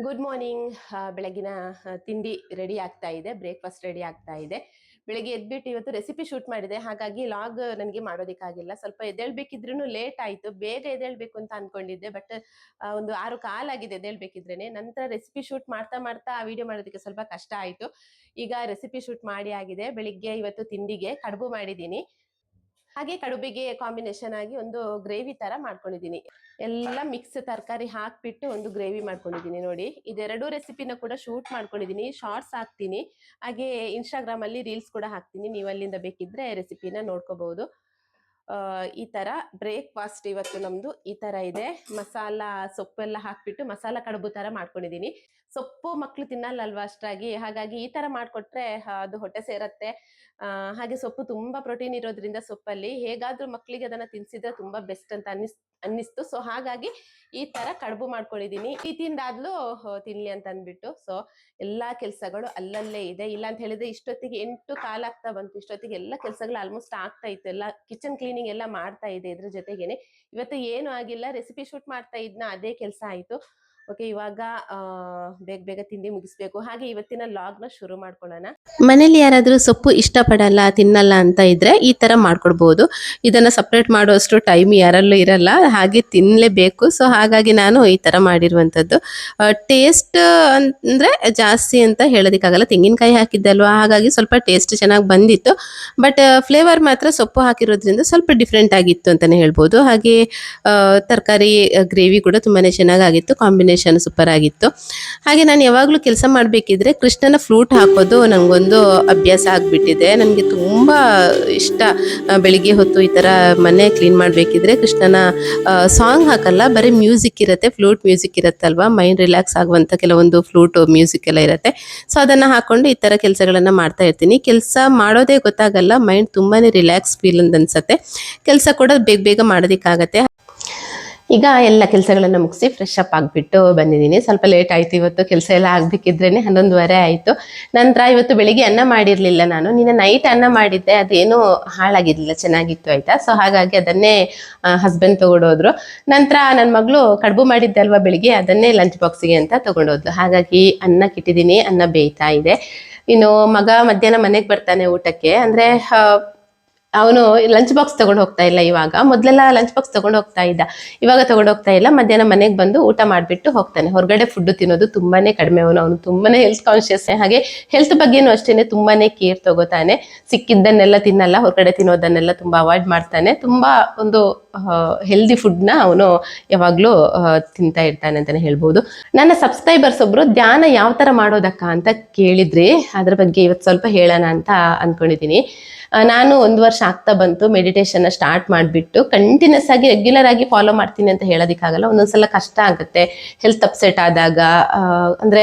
Good morning. ಬೆಳಗಿನ ತಿಂಡಿ ready ಆಗ್ತಾ ಇದೆ, ಬ್ರೇಕ್ಫಾಸ್ಟ್ ರೆಡಿ ಆಗ್ತಾ ಇದೆ. ಬೆಳಿಗ್ಗೆ ಎದ್ಬಿಟ್ಟು ಇವತ್ತು ರೆಸಿಪಿ ಶೂಟ್ ಮಾಡಿದೆ, ಹಾಗಾಗಿ ಲಾಗ್ ನನಗೆ ಮಾಡೋದಕ್ಕಾಗಿಲ್ಲ. ಸ್ವಲ್ಪ ಎದ್ದೇಳ್ಬೇಕಿದ್ರೂ ಲೇಟ್ ಆಯಿತು. ಬೇಗ ಎದ್ದೇಳ್ಬೇಕು ಅಂತ ಅನ್ಕೊಂಡಿದ್ದೆ, ಬಟ್ ಒಂದು 6 ಕಾಲಾಗಿದೆ ಎದ್ದೇಳ್ಬೇಕಿದ್ರೇನೆ. ನಂತರ ರೆಸಿಪಿ ಶೂಟ್ ಮಾಡ್ತಾ ಮಾಡ್ತಾ ಆ ವಿಡಿಯೋ ಮಾಡೋದಕ್ಕೆ ಸ್ವಲ್ಪ ಕಷ್ಟ ಆಯಿತು. ಈಗ ರೆಸಿಪಿ ಶೂಟ್ ಮಾಡಿ ಆಗಿದೆ. ಬೆಳಿಗ್ಗೆ ಇವತ್ತು ತಿಂಡಿಗೆ ಕಡುಬು ಮಾಡಿದ್ದೀನಿ. ಹಾಗೆ ಕಡುಬಿಗೆ ಕಾಂಬಿನೇಷನ್ ಆಗಿ ಒಂದು ಗ್ರೇವಿ ತರ ಮಾಡ್ಕೊಂಡಿದ್ದೀನಿ. ಎಲ್ಲ ಮಿಕ್ಸ್ ತರಕಾರಿ ಹಾಕ್ಬಿಟ್ಟು ಒಂದು ಗ್ರೇವಿ ಮಾಡ್ಕೊಂಡಿದ್ದೀನಿ. ನೋಡಿ, ಇದೆರಡು ರೆಸಿಪಿನ ಕೂಡ ಶೂಟ್ ಮಾಡ್ಕೊಂಡಿದ್ದೀನಿ. ಶಾರ್ಟ್ಸ್ ಹಾಕ್ತೀನಿ, ಹಾಗೆ ಇನ್ಸ್ಟಾಗ್ರಾಮ್ ಅಲ್ಲಿ ರೀಲ್ಸ್ ಕೂಡ ಹಾಕ್ತೀನಿ. ನೀವು ಅಲ್ಲಿಂದ ಬೇಕಿದ್ರೆ ರೆಸಿಪಿನ ನೋಡ್ಕೋಬಹುದು. ಈ ತರ ಬ್ರೇಕ್ಫಾಸ್ಟ್ ಇವತ್ತು ನಮ್ದು ಈ ತರ ಇದೆ. ಮಸಾಲ ಸೊಪ್ಪೆಲ್ಲ ಹಾಕ್ಬಿಟ್ಟು ಮಸಾಲ ಕಡುಬು ತರ ಮಾಡ್ಕೊಂಡಿದ್ದೀನಿ. ಸೊಪ್ಪು ಮಕ್ಳು ತಿನ್ನಲ್ಲ ಅಲ್ವಾ ಅಷ್ಟಾಗಿ, ಹಾಗಾಗಿ ಈ ತರ ಮಾಡ್ಕೊಟ್ರೆ ಅದು ಹೊಟ್ಟೆ ಸೇರತ್ತೆ. ಹಾಗೆ ಸೊಪ್ಪು ತುಂಬಾ ಪ್ರೋಟೀನ್ ಇರೋದ್ರಿಂದ ಸೊಪ್ಪಲ್ಲಿ ಹೇಗಾದ್ರೂ ಮಕ್ಳಿಗೆ ಅದನ್ನ ತಿನ್ಸಿದ್ರೆ ತುಂಬಾ ಬೆಸ್ಟ್ ಅಂತ ಅನ್ನಿಸ್ತು. ಸೊ ಹಾಗಾಗಿ ಈ ತರ ಕಡುಬು ಮಾಡ್ಕೊಂಡಿದೀನಿ. ಈ ತಿಂದಾದ್ಲು ತಿನ್ಲಿ ಅಂತ ಅಂದ್ಬಿಟ್ಟು. ಸೊ ಎಲ್ಲಾ ಕೆಲ್ಸಗಳು ಅಲ್ಲಲ್ಲೇ ಇದೆ. ಇಲ್ಲ ಅಂತ ಹೇಳಿದ್ರೆ ಇಷ್ಟೊತ್ತಿಗೆ 8 ಕಾಲಾಗ್ತಾ ಬಂತು. ಇಷ್ಟೊತ್ತಿಗೆ ಎಲ್ಲ ಕೆಲ್ಸಗಳು ಆಲ್ಮೋಸ್ಟ್ ಆಗ್ತಾ ಇತ್ತು. ಎಲ್ಲ ಕಿಚನ್ ಕ್ಲೀನಿಂಗ್ ಎಲ್ಲ ಮಾಡ್ತಾ ಇದೆ. ಇದ್ರ ಜೊತೆಗೇನೆ ಇವತ್ತು ಏನು ಆಗಿಲ್ಲ, ರೆಸಿಪಿ ಶೂಟ್ ಮಾಡ್ತಾ ಇದ್ನ, ಅದೇ ಕೆಲಸ ಆಯ್ತು. ಓಕೆ, ಇವಾಗ ಬೇಗ ಬೇಗ ತಿಂಡಿ ಮುಗಿಸ್ಬೇಕು. ಹಾಗೆ ಇವತ್ತಿನ ಲಾಗ್ ನ ಶುರು ಮಾಡ್ಕೊಳ್ಳೋಣ. ಮನೇಲಿ ಯಾರಾದ್ರೂ ಸೊಪ್ಪು ಇಷ್ಟಪಡಲ್ಲ, ತಿನ್ನಲ್ಲ ಅಂತ ಇದ್ರೆ ಈ ತರ ಮಾಡ್ಕೊಡ್ಬೋದು. ಇದನ್ನ ಸಪ್ರೇಟ್ ಮಾಡುವಷ್ಟು ಟೈಮ್ ಯಾರಲ್ಲೂ ಇರಲ್ಲ, ಹಾಗೆ ತಿನ್ಲೇಬೇಕು. ಸೊ ಹಾಗಾಗಿ ನಾನು ಈ ತರ ಮಾಡಿರುವಂತದ್ದು. ಟೇಸ್ಟ್ ಅಂದ್ರೆ ಜಾಸ್ತಿ ಅಂತ ಹೇಳೋದಕ್ಕಾಗಲ್ಲ, ತೆಂಗಿನಕಾಯಿ ಹಾಕಿದ್ದೆ ಅಲ್ವಾ, ಹಾಗಾಗಿ ಸ್ವಲ್ಪ ಟೇಸ್ಟ್ ಚೆನ್ನಾಗಿ ಬಂದಿತ್ತು. ಬಟ್ ಫ್ಲೇವರ್ ಮಾತ್ರ ಸೊಪ್ಪು ಹಾಕಿರೋದ್ರಿಂದ ಸ್ವಲ್ಪ ಡಿಫ್ರೆಂಟ್ ಆಗಿತ್ತು ಅಂತಾನೆ ಹೇಳ್ಬೋದು. ಹಾಗೆ ತರಕಾರಿ ಗ್ರೇವಿ ಕೂಡ ತುಂಬಾನೇ ಚೆನ್ನಾಗಿತ್ತು, ಕಾಂಬಿನೇಷನ್ ಸೂಪರ್ ಆಗಿತ್ತು. ಹಾಗೆ ನಾನು ಯಾವಾಗಲೂ ಕೆಲಸ ಮಾಡಬೇಕಿದ್ರೆ ಕೃಷ್ಣನ ಫ್ಲೂಟ್ ಹಾಕೋದು ನನಗೊಂದು ಅಭ್ಯಾಸ ಆಗಿಬಿಟ್ಟಿದೆ. ನನಗೆ ತುಂಬ ಇಷ್ಟ. ಬೆಳಿಗ್ಗೆ ಹೊತ್ತು ಈ ಥರ ಮನೆ ಕ್ಲೀನ್ ಮಾಡಬೇಕಿದ್ರೆ ಕೃಷ್ಣನ ಸಾಂಗ್ ಹಾಕಲ್ಲ, ಬರೀ ಮ್ಯೂಸಿಕ್ ಇರುತ್ತೆ, ಫ್ಲೂಟ್ ಮ್ಯೂಸಿಕ್ ಇರುತ್ತಲ್ವಾ, ಮೈಂಡ್ ರಿಲ್ಯಾಕ್ಸ್ ಆಗುವಂಥ ಕೆಲವೊಂದು ಫ್ಲೂಟ್ ಮ್ಯೂಸಿಕ್ ಎಲ್ಲ ಇರುತ್ತೆ. ಸೊ ಅದನ್ನು ಹಾಕೊಂಡು ಈ ಥರ ಕೆಲಸಗಳನ್ನು ಮಾಡ್ತಾ ಇರ್ತೀನಿ. ಕೆಲಸ ಮಾಡೋದೇ ಗೊತ್ತಾಗಲ್ಲ, ಮೈಂಡ್ ತುಂಬಾ ರಿಲ್ಯಾಕ್ಸ್ ಫೀಲ್ ಅಂತ ಅನ್ಸುತ್ತೆ. ಕೆಲಸ ಕೂಡ ಬೇಗ ಬೇಗ ಮಾಡೋದಕ್ಕಾಗತ್ತೆ. ಈಗ ಎಲ್ಲ ಕೆಲಸಗಳನ್ನು ಮುಗಿಸಿ ಫ್ರೆಶ್ ಅಪ್ ಆಗಿಬಿಟ್ಟು ಬಂದಿದ್ದೀನಿ. ಸ್ವಲ್ಪ ಲೇಟ್ ಆಯಿತು ಇವತ್ತು, ಕೆಲಸ ಎಲ್ಲ ಆಗಬೇಕಿದ್ರೇ 11:30 ಆಯಿತು. ನಂತರ ಇವತ್ತು ಬೆಳಿಗ್ಗೆ ಅನ್ನ ಮಾಡಿರಲಿಲ್ಲ ನಾನು, ನಿನ್ನೆ ನೈಟ್ ಅನ್ನ ಮಾಡಿದ್ದೆ, ಅದೇನೂ ಹಾಳಾಗಿರಲಿಲ್ಲ, ಚೆನ್ನಾಗಿತ್ತು ಆಯಿತಾ. ಸೊ ಹಾಗಾಗಿ ಅದನ್ನೇ ಹಸ್ಬೆಂಡ್ ತೊಗೊಂಡೋದ್ರು. ನಂತರ ನನ್ನ ಮಗಳು ಕಡುಬು ಮಾಡಿದ್ದೆ ಅಲ್ವಾ ಬೆಳಿಗ್ಗೆ, ಅದನ್ನೇ ಲಂಚ್ ಬಾಕ್ಸಿಗೆ ಅಂತ ತೊಗೊಂಡೋದ್ಲು. ಹಾಗಾಗಿ ಅನ್ನಕ್ಕಿಟ್ಟಿದ್ದೀನಿ, ಅನ್ನ ಬೇಯ್ತಾ ಇದೆ. ಇನ್ನು ಮಗ ಮಧ್ಯಾಹ್ನ ಮನೆಗೆ ಬರ್ತಾನೆ ಊಟಕ್ಕೆ. ಅಂದರೆ ಅವನು ಲಂಚ್ ಬಾಕ್ಸ್ ತಗೊಂಡು ಹೋಗ್ತಾ ಇಲ್ಲ ಇವಾಗ. ಮೊದಲೆಲ್ಲ ಲಂಚ್ ಬಾಕ್ಸ್ ತಗೊಂಡು ಹೋಗ್ತಾ ಇದ್ದ, ಇವಾಗ ತಗೊಂಡು ಹೋಗ್ತಾ ಇಲ್ಲ. ಮಧ್ಯಾಹ್ನ ಮನೆಗೆ ಬಂದು ಊಟ ಮಾಡಿಬಿಟ್ಟು ಹೋಗ್ತಾನೆ. ಹೊರಗಡೆ ಫುಡ್ ತಿನ್ನೋದು ತುಂಬಾನೇ ಕಡಿಮೆ. ಅವನು ತುಂಬಾನೇ ಹೆಲ್ತ್ ಕಾನ್ಶಿಯಸ್. ಹಾಗೆ ಹೆಲ್ತ್ ಬಗ್ಗೆನೂ ಅಷ್ಟೇನೆ ತುಂಬಾನೇ ಕೇರ್ ತಗೋತಾನೆ. ಸಿಕ್ಕಿದ್ದನ್ನೆಲ್ಲ ತಿನ್ನಲ್ಲ, ಹೊರಗಡೆ ತಿನ್ನೋದನ್ನೆಲ್ಲ ತುಂಬಾ ಅವಾಯ್ಡ್ ಮಾಡ್ತಾನೆ. ತುಂಬಾ ಒಂದು ಹೆಲ್ದಿ ಫುಡ್ನ ಅವನು ಯಾವಾಗಲೂ ತಿಂತಾ ಇರ್ತಾನೆ ಅಂತಾನೆ ಹೇಳ್ಬೋದು. ನನ್ನ ಸಬ್ಸ್ಕ್ರೈಬರ್ಸ್ ಒಬ್ರು ಧ್ಯಾನ ಯಾವ ತರ ಮಾಡೋದಕ್ಕ ಅಂತ ಕೇಳಿದ್ರಿ, ಅದ್ರ ಬಗ್ಗೆ ಇವತ್ತು ಸ್ವಲ್ಪ ಹೇಳೋಣ ಅಂತ ಅನ್ಕೊಂಡಿದ್ದೀನಿ. ನಾನು 1 ವರ್ಷ ಆಗ್ತಾ ಬಂತು ಮೆಡಿಟೇಷನ್ ಸ್ಟಾರ್ಟ್ ಮಾಡಿಬಿಟ್ಟು. ಕಂಟಿನ್ಯೂಸ್ ಆಗಿ ರೆಗ್ಯುಲರ್ ಆಗಿ ಫಾಲೋ ಮಾಡ್ತೀನಿ ಅಂತ ಹೇಳೋದಕ್ಕಾಗಲ್ಲ, ಒಂದೊಂದ್ಸಲ ಕಷ್ಟ ಆಗುತ್ತೆ. ಹೆಲ್ತ್ ಅಪ್ಸೆಟ್ ಆದಾಗ ಅಂದ್ರೆ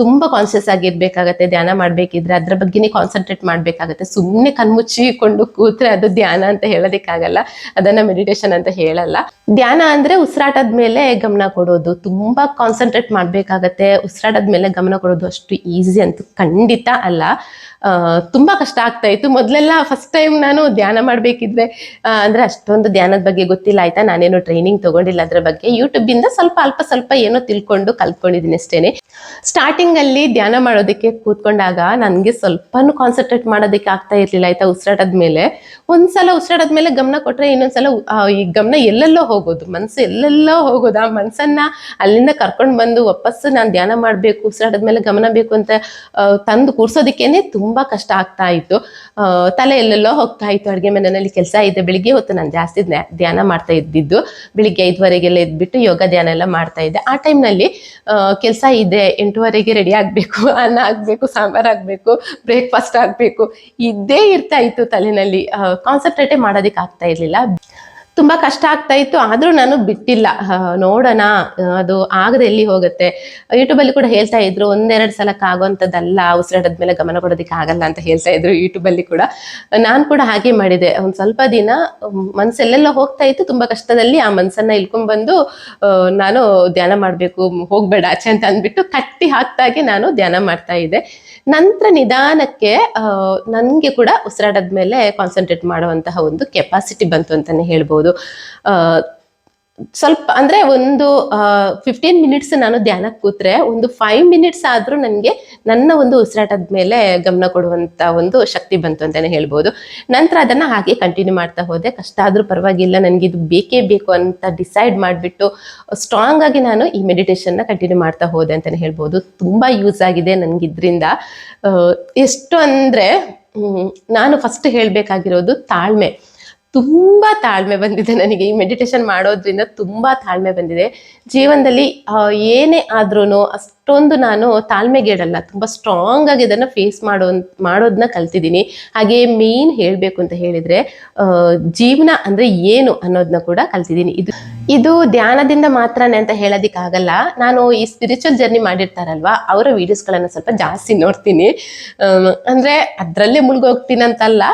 ತುಂಬಾ ಕಾನ್ಶಿಯಸ್ ಆಗಿರ್ಬೇಕಾಗತ್ತೆ. ಧ್ಯಾನ ಮಾಡ್ಬೇಕಿದ್ರೆ ಅದ್ರ ಬಗ್ಗೆನೇ ಕಾನ್ಸಂಟ್ರೇಟ್ ಮಾಡ್ಬೇಕಾಗತ್ತೆ. ಸುಮ್ಮನೆ ಕಣ್ಮುಚ್ಚಿಕೊಂಡು ಕೂತ್ರೆ ಅದು ಧ್ಯಾನ ಅಂತ ಹೇಳೋದಕ್ಕಾಗಲ್ಲ, ಅದನ್ನ ಮೆಡಿಟೇಷನ್ ಅಂತ ಹೇಳಲ್ಲ. ಧ್ಯಾನ ಅಂದ್ರೆ ಉಸಿರಾಟದ ಮೇಲೆ ಗಮನ ಕೊಡೋದು, ತುಂಬಾ ಕಾನ್ಸಂಟ್ರೇಟ್ ಮಾಡ್ಬೇಕಾಗತ್ತೆ. ಉಸಿರಾಟದ ಮೇಲೆ ಗಮನ ಕೊಡೋದು ಅಷ್ಟು ಈಸಿ ಅಂತೂ ಖಂಡಿತ ಅಲ್ಲ. ತುಂಬಾ ಕಷ್ಟ ಆಗ್ತಾ ಇತ್ತು ಮೊದಲೆಲ್ಲ. ಫಸ್ಟ್ ಟೈಮ್ ನಾನು ಧ್ಯಾನ ಮಾಡ್ಬೇಕಿದ್ರೆ ಅಂದ್ರೆ ಅಷ್ಟೊಂದು ಧ್ಯಾನದ ಬಗ್ಗೆ ಗೊತ್ತಿಲ್ಲ ಆಯ್ತಾ, ನಾನೇನು ಟ್ರೈನಿಂಗ್ ತಗೊಂಡಿಲ್ಲ ಅದ್ರ ಬಗ್ಗೆ. ಯೂಟ್ಯೂಬ್ ಇಂದ ಸ್ವಲ್ಪ ಸ್ವಲ್ಪ ಏನೋ ತಿಳ್ಕೊಂಡು ಕಲ್ತ್ಕೊಂಡಿದ್ದೀನಿ ಅಷ್ಟೇನೆ. ಸ್ಟಾರ್ಟಿಂಗ್ ಅಲ್ಲಿ ಧ್ಯಾನ ಮಾಡೋದಕ್ಕೆ ಕೂತ್ಕೊಂಡಾಗ ನನ್ಗೆ ಸ್ವಲ್ಪನೂ ಕಾನ್ಸಂಟ್ರೇಟ್ ಮಾಡೋದಕ್ಕೆ ಆಗ್ತಾ ಇರ್ಲಿಲ್ಲ ಆಯ್ತಾ. ಉಸಿರಾಟದ ಮೇಲೆ ಒಂದ್ಸಲ ಉಸಿರಾಟದ ಮೇಲೆ ಗಮನ ಕೊಟ್ರೆ ಇನ್ನೊಂದ್ಸಲ ಈ ಗಮನ ಎಲ್ಲೆಲ್ಲೋ ಹೋಗೋದು, ಮನ್ಸು ಎಲ್ಲೆಲ್ಲೋ ಹೋಗೋದು. ಆ ಮನ್ಸನ್ನ ಅಲ್ಲಿಂದ ಕರ್ಕೊಂಡು ಬಂದು ವಾಪಸ್ ನಾನು ಧ್ಯಾನ ಮಾಡ್ಬೇಕು, ಉಸಿರಾಟದ ಮೇಲೆ ಗಮನ ಬೇಕು ಅಂತ ತಂದು ಕೂರ್ಸೋದಕ್ಕೇನೆ ತುಂಬಾ ಕಷ್ಟ ಆಗ್ತಾ ಇತ್ತು. ತಲೆ ಎಲ್ಲೆಲ್ಲೋ ಹೋಗ್ತಾ ಇತ್ತು. ಅಡುಗೆ ಮನೆಯಲ್ಲಿ ಕೆಲಸ ಇದೆ. ಬೆಳಿಗ್ಗೆ ಹೊತ್ತು ನಾನು ಜಾಸ್ತಿ ಧ್ಯಾನ ಮಾಡ್ತಾ ಇದ್ದಿದ್ದು. ಬೆಳಿಗ್ಗೆ 5:30ಗೆಲ್ಲ ಎದ್ಬಿಟ್ಟು ಯೋಗ ಧ್ಯಾನ ಎಲ್ಲ ಮಾಡ್ತಾ ಇದ್ದೆ. ಆ ಟೈಮ್ನಲ್ಲಿ ಕೆಲಸ ಇದೆ, 8:30ಗೆ ರೆಡಿ ಆಗ್ಬೇಕು, ಅನ್ನ ಆಗ್ಬೇಕು, ಸಾಂಬಾರ್ ಆಗ್ಬೇಕು, ಬ್ರೇಕ್ಫಾಸ್ಟ್ ಆಗ್ಬೇಕು, ಇದ್ದೇ ಇರ್ತಾ ಇತ್ತು ತಲೆನಲ್ಲಿ. ಕಾನ್ಸಂಟ್ರೇಟೇ ಮಾಡೋದಕ್ಕೆ ಆಗ್ತಾ ಇರ್ಲಿಲ್ಲ. ತುಂಬಾ ಕಷ್ಟ ಆಗ್ತಾ ಇತ್ತು. ಆದ್ರೂ ನಾನು ಬಿಟ್ಟಿಲ್ಲ, ನೋಡೋಣ ಅದು ಆಗದೆ ಎಲ್ಲಿ ಹೋಗುತ್ತೆ. ಯೂಟ್ಯೂಬಲ್ಲಿ ಕೂಡ ಹೇಳ್ತಾ ಇದ್ರು, 1-2 ಸಲಕ್ಕೆ ಆಗೋಂಥದ್ದಲ್ಲ, ಉಸಿರಾಟದ ಮೇಲೆ ಗಮನ ಕೊಡೋದಕ್ಕೆ ಆಗಲ್ಲ ಅಂತ ಹೇಳ್ತಾ ಇದ್ರು ಯೂಟ್ಯೂಬಲ್ಲಿ ಕೂಡ. ನಾನು ಕೂಡ ಹಾಗೆ ಮಾಡಿದೆ. ಒಂದ್ ಸ್ವಲ್ಪ ದಿನ ಮನ್ಸೆಲ್ಲೆಲ್ಲ ಹೋಗ್ತಾ ಇತ್ತು. ತುಂಬಾ ಕಷ್ಟದಲ್ಲಿ ಆ ಮನ್ಸನ್ನ ಇಳ್ಕೊಂಡ್ಬಂದು ನಾನು ಧ್ಯಾನ ಮಾಡ್ಬೇಕು, ಹೋಗ್ಬೇಡ ಆಚೆ ಅಂತ ಅಂದ್ಬಿಟ್ಟು ಕಟ್ಟಿ ಹಾಕ್ತಾಗೆ ನಾನು ಧ್ಯಾನ ಮಾಡ್ತಾ ಇದ್ದೆ. ನಂತರ ನಿಧಾನಕ್ಕೆ ನನ್ಗೆ ಕೂಡ ಉಸಿರಾಟದ ಮೇಲೆ ಕಾನ್ಸಂಟ್ರೇಟ್ ಮಾಡುವಂತಹ ಒಂದು ಕೆಪಾಸಿಟಿ ಬಂತು ಅಂತಾನೆ ಹೇಳ್ಬೋದು. ಸ್ವಲ್ಪ ಅಂದ್ರೆ ಒಂದು 15 ಮಿನಿಟ್ಸ್ ನಾನು ಧ್ಯಾನಕ್ಕೆ ಕೂತ್ರೆ ಒಂದು 5 ಮಿನಿಟ್ಸ್ ಆದ್ರೂ ನನಗೆ ನನ್ನ ಒಂದು ಉಸಿರಾಟದ ಮೇಲೆ ಗಮನ ಕೊಡುವಂತ ಒಂದು ಶಕ್ತಿ ಬಂತು ಅಂತಾನೆ ಹೇಳ್ಬೋದು. ನಂತರ ಅದನ್ನ ಹಾಗೆ ಕಂಟಿನ್ಯೂ ಮಾಡ್ತಾ ಹೋದೆ. ಕಷ್ಟ ಆದ್ರೂ ಪರವಾಗಿಲ್ಲ, ನನಗೆ ಇದು ಬೇಕೇ ಬೇಕು ಅಂತ ಡಿಸೈಡ್ ಮಾಡಿಬಿಟ್ಟು ಸ್ಟ್ರಾಂಗ್ ಆಗಿ ನಾನು ಈ ಮೆಡಿಟೇಷನ್ ನ ಕಂಟಿನ್ಯೂ ಮಾಡ್ತಾ ಹೋದೆ ಅಂತಾನೆ ಹೇಳ್ಬೋದು. ತುಂಬಾ ಯೂಸ್ ಆಗಿದೆ ನನ್ಗೆ ಇದ್ರಿಂದ. ಎಷ್ಟು ಅಂದ್ರೆ ನಾನು ಫಸ್ಟ್ ಹೇಳ್ಬೇಕಾಗಿರೋದು ತಾಳ್ಮೆ. ತುಂಬಾ ತಾಳ್ಮೆ ಬಂದಿದೆ ನನಗೆ ಈ ಮೆಡಿಟೇಷನ್ ಮಾಡೋದ್ರಿಂದ. ತುಂಬಾ ತಾಳ್ಮೆ ಬಂದಿದೆ ಜೀವನದಲ್ಲಿ. ಏನೇ ಆದ್ರೂ ಅಷ್ಟೊಂದು ನಾನು ತಾಳ್ಮೆಗೇಡಲ್ಲ, ತುಂಬಾ ಸ್ಟ್ರಾಂಗ್ ಆಗಿ ಇದನ್ನ ಫೇಸ್ ಮಾಡೋದನ್ನ ಕಲ್ತಿದ್ದೀನಿ. ಹಾಗೆ ಮೇನ್ ಹೇಳ್ಬೇಕು ಅಂತ ಹೇಳಿದ್ರೆ ಜೀವನ ಅಂದ್ರೆ ಏನು ಅನ್ನೋದನ್ನ ಕೂಡ ಕಲ್ತಿದ್ದೀನಿ. ಇದು ಧ್ಯಾನದಿಂದ ಮಾತ್ರನೇ ಅಂತ ಹೇಳೋದಿಕ್ಕಾಗಲ್ಲ. ನಾನು ಈ ಸ್ಪಿರಿಚುವಲ್ ಜರ್ನಿ ಮಾಡಿರ್ತಾರಲ್ವಾ, ಅವರ ವಿಡಿಯೋಸ್ಗಳನ್ನ ಸ್ವಲ್ಪ ಜಾಸ್ತಿ ನೋಡ್ತೀನಿ. ಅಂದ್ರೆ ಅದ್ರಲ್ಲೇ ಮುಳುಗೋಗ್ತೀನಿ ಅಂತಲ್ಲ,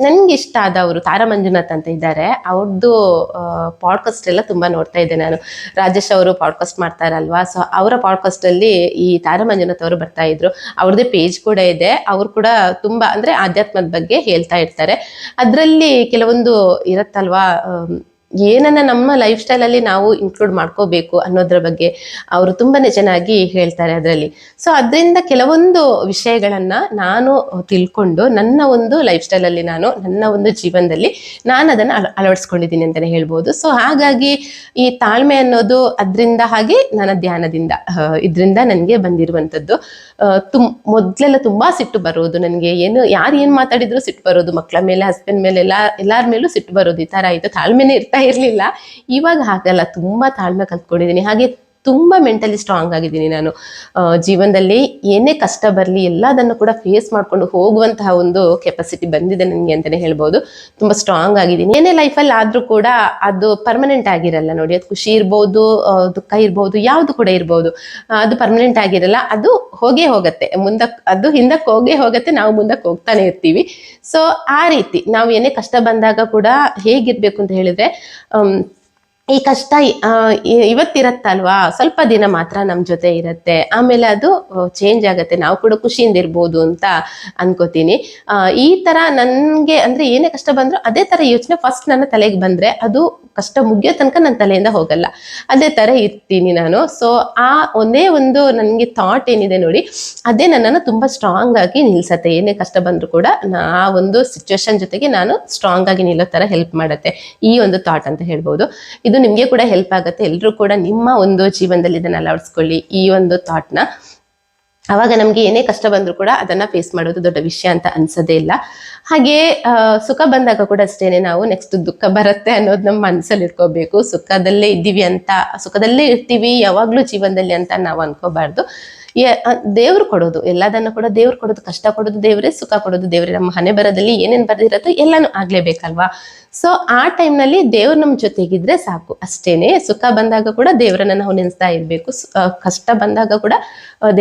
ನನ್ಗೆ ಇಷ್ಟ ಆದವರು ತಾರಾ ಮಂಜುನಾಥ್ ಅಂತ ಇದ್ದಾರೆ, ಅವ್ರದ್ದು ಪಾಡ್ಕಾಸ್ಟ್ ಎಲ್ಲ ತುಂಬಾ ನೋಡ್ತಾ ಇದ್ದೆ ನಾನು. ರಾಜೇಶ್ ಅವರು ಪಾಡ್ಕಾಸ್ಟ್ ಮಾಡ್ತಾರಲ್ವಾ, ಸೊ ಅವರ ಪಾಡ್ಕಾಸ್ಟ್ ಅಲ್ಲಿ ಈ ತಾರಾ ಮಂಜುನಾಥ್ ಅವರು ಬರ್ತಾ ಇದ್ರು. ಅವ್ರದ್ದೇ ಪೇಜ್ ಕೂಡ ಇದೆ. ಅವ್ರು ಕೂಡ ತುಂಬಾ ಅಂದ್ರೆ ಆಧ್ಯಾತ್ಮದ ಬಗ್ಗೆ ಹೇಳ್ತಾ ಇರ್ತಾರೆ. ಅದ್ರಲ್ಲಿ ಕೆಲವೊಂದು ಇರತ್ತಲ್ವಾ, ಏನನ್ನ ನಮ್ಮ ಲೈಫ್ ಸ್ಟೈಲ್ ಅಲ್ಲಿ ನಾವು ಇನ್ಕ್ಲೂಡ್ ಮಾಡ್ಕೋಬೇಕು ಅನ್ನೋದ್ರ ಬಗ್ಗೆ ಅವರು ತುಂಬಾನೇ ಚೆನ್ನಾಗಿ ಹೇಳ್ತಾರೆ ಅದರಲ್ಲಿ. ಸೊ ಅದರಿಂದ ಕೆಲವೊಂದು ವಿಷಯಗಳನ್ನ ನಾನು ತಿಳ್ಕೊಂಡು ನನ್ನ ಒಂದು ಲೈಫ್ ಸ್ಟೈಲ್ ಅಲ್ಲಿ ನನ್ನ ಒಂದು ಜೀವನದಲ್ಲಿ ನಾನು ಅದನ್ನ ಅಳವಡಿಸ್ಕೊಂಡಿದ್ದೀನಿ ಅಂತಾನೆ ಹೇಳ್ಬೋದು. ಸೊ ಹಾಗಾಗಿ ಈ ತಾಳ್ಮೆ ಅನ್ನೋದು ಅದರಿಂದ, ಹಾಗೆ ನನ್ನ ಧ್ಯಾನದಿಂದ ಇದರಿಂದ ನನಗೆ ಬಂದಿರುವಂತದ್ದು. ಮೊದ್ಲೆಲ್ಲ ತುಂಬಾ ಸಿಟ್ಟು ಬರೋದು ನನಗೆ. ಯಾರು ಏನ್ ಮಾತಾಡಿದ್ರು ಸಿಟ್ಟು ಬರೋದು, ಮಕ್ಕಳ ಮೇಲೆ, ಹಸ್ಬೆಂಡ್ ಮೇಲೆ, ಎಲ್ಲಾರ ಮೇಲೂ ಸಿಟ್ಟು ಬರೋದು. ಈ ತರ ಆಯ್ತು, ತಾಳ್ಮೆನೇ ಇರ್ಲಿಲ್ಲ. ಇವಾಗ ಹಾಗಲ್ಲ, ತುಂಬಾ ತಾಳ್ಮೆ ಕಲ್ತ್ಕೊಂಡಿದ್ದೀನಿ. ಹಾಗೆ ತುಂಬಾ ಮೆಂಟಲಿ ಸ್ಟ್ರಾಂಗ್ ಆಗಿದ್ದೀನಿ ನಾನು. ಜೀವನದಲ್ಲಿ ಏನೇ ಕಷ್ಟ ಬರಲಿ ಎಲ್ಲದನ್ನು ಕೂಡ ಫೇಸ್ ಮಾಡ್ಕೊಂಡು ಹೋಗುವಂತಹ ಒಂದು ಕೆಪಾಸಿಟಿ ಬಂದಿದೆ ನನಗೆ ಅಂತಾನೆ ಹೇಳ್ಬೋದು. ತುಂಬಾ ಸ್ಟ್ರಾಂಗ್ ಆಗಿದ್ದೀನಿ. ಏನೇ ಲೈಫಲ್ಲಿ ಆದ್ರೂ ಕೂಡ ಅದು ಪರ್ಮನೆಂಟ್ ಆಗಿರಲ್ಲ ನೋಡಿ. ಅದು ಖುಷಿ ಇರ್ಬೋದು, ದುಃಖ ಇರ್ಬೋದು, ಯಾವ್ದು ಕೂಡ ಇರ್ಬೋದು, ಅದು ಪರ್ಮನೆಂಟ್ ಆಗಿರಲ್ಲ. ಅದು ಹೋಗೇ ಹೋಗತ್ತೆ, ಅದು ಹಿಂದಕ್ಕೆ ಹೋಗೇ ಹೋಗತ್ತೆ, ನಾವು ಮುಂದಕ್ಕೆ ಹೋಗ್ತಾನೆ ಇರ್ತೀವಿ. ಸೊ ಆ ರೀತಿ ನಾವು ಏನೇ ಕಷ್ಟ ಬಂದಾಗ ಕೂಡ ಹೇಗಿರ್ಬೇಕು ಅಂತ ಹೇಳಿದ್ರೆ, ಈ ಕಷ್ಟ ಇವತ್ತಿರತ್ತಲ್ವಾ, ಸ್ವಲ್ಪ ದಿನ ಮಾತ್ರ ನಮ್ ಜೊತೆ ಇರತ್ತೆ, ಆಮೇಲೆ ಅದು ಚೇಂಜ್ ಆಗತ್ತೆ, ನಾವು ಕೂಡ ಖುಷಿಯಿಂದ ಇರ್ಬೋದು ಅಂತ ಅನ್ಕೋತೀನಿ. ಈ ತರ ನನ್ಗೆ ಅಂದ್ರೆ ಏನೇ ಕಷ್ಟ ಬಂದ್ರು ಅದೇ ತರ ಯೋಚನೆ ಫಸ್ಟ್ ನನ್ನ ತಲೆಗೆ ಬಂದ್ರೆ ಅದು ಕಷ್ಟ ಮುಗಿಯೋ ತನಕ ನನ್ನ ತಲೆಯಿಂದ ಹೋಗಲ್ಲ, ಅದೇ ತರ ಇರ್ತೀನಿ ನಾನು. ಸೊ ಆ ಒಂದೇ ಒಂದು ನನ್ಗೆ ಥಾಟ್ ಏನಿದೆ ನೋಡಿ, ಅದೇ ನನ್ನನ್ನು ತುಂಬಾ ಸ್ಟ್ರಾಂಗ್ ಆಗಿ ನಿಲ್ಸತ್ತೆ. ಏನೇ ಕಷ್ಟ ಬಂದ್ರು ಕೂಡ ಆ ಒಂದು ಸಿಚುವೇಶನ್ ಜೊತೆಗೆ ನಾನು ಸ್ಟ್ರಾಂಗ್ ಆಗಿ ನಿಲ್ಲೋ ತರ ಹೆಲ್ಪ್ ಮಾಡತ್ತೆ ಈ ಒಂದು ಥಾಟ್ ಅಂತ ಹೇಳ್ಬೋದು. ಇದು ನಿಮ್ಗೆ ಕೂಡ ಹೆಲ್ಪ್ ಆಗುತ್ತೆ. ಎಲ್ಲರೂ ಕೂಡ ನಿಮ್ಮ ಒಂದು ಜೀವನದಲ್ಲಿ ಇದನ್ನ ಅಳವಡಿಸ್ಕೊಳ್ಳಿ ಈ ಒಂದು ಥಾಟ್ನ. ಅವಾಗ ನಮ್ಗೆ ಏನೇ ಕಷ್ಟ ಬಂದ್ರು ಕೂಡ ಅದನ್ನ ಫೇಸ್ ಮಾಡೋದು ದೊಡ್ಡ ವಿಷಯ ಅಂತ ಅನ್ಸೋದೇ ಇಲ್ಲ. ಹಾಗೆ ಸುಖ ಬಂದಾಗ ಕೂಡ ಅಷ್ಟೇನೆ, ನಾವು ನೆಕ್ಸ್ಟ್ ದುಃಖ ಬರುತ್ತೆ ಅನ್ನೋದು ನಮ್ಮ ಮನಸ್ಸಲ್ಲಿ ಇಟ್ಕೋಬೇಕು. ಸುಖದಲ್ಲೇ ಇದ್ದೀವಿ ಅಂತ, ಸುಖದಲ್ಲೇ ಇರ್ತೀವಿ ಯಾವಾಗ್ಲೂ ಜೀವನದಲ್ಲಿ ಅಂತ ನಾವು ಅನ್ಕೋಬಾರ್ದು. ದೇವ್ರು ಕೊಡೋದು ಎಲ್ಲದನ್ನು ಕೂಡ ದೇವ್ರು ಕೊಡೋದು, ಕಷ್ಟ ಕೊಡೋದು ದೇವ್ರೆ, ಸುಖ ಕೊಡೋದು ದೇವ್ರೆ. ನಮ್ಮ ಹಣೆ ಬರದಲ್ಲಿ ಏನೇನ್ ಬರ್ದಿರತ್ತೋ ಎಲ್ಲಾನು ಆಗ್ಲೇಬೇಕಲ್ವಾ. ಸೊ ಆ ಟೈಮ್ನಲ್ಲಿ ದೇವ್ರು ನಮ್ ಜೊತೆಗಿದ್ರೆ ಸಾಕು, ಅಷ್ಟೇನೆ. ಸುಖ ಬಂದಾಗ ಕೂಡ ದೇವ್ರನ್ನ ನಾವು ನೆನ್ಸ್ತಾ ಇರ್ಬೇಕು, ಕಷ್ಟ ಬಂದಾಗ ಕೂಡ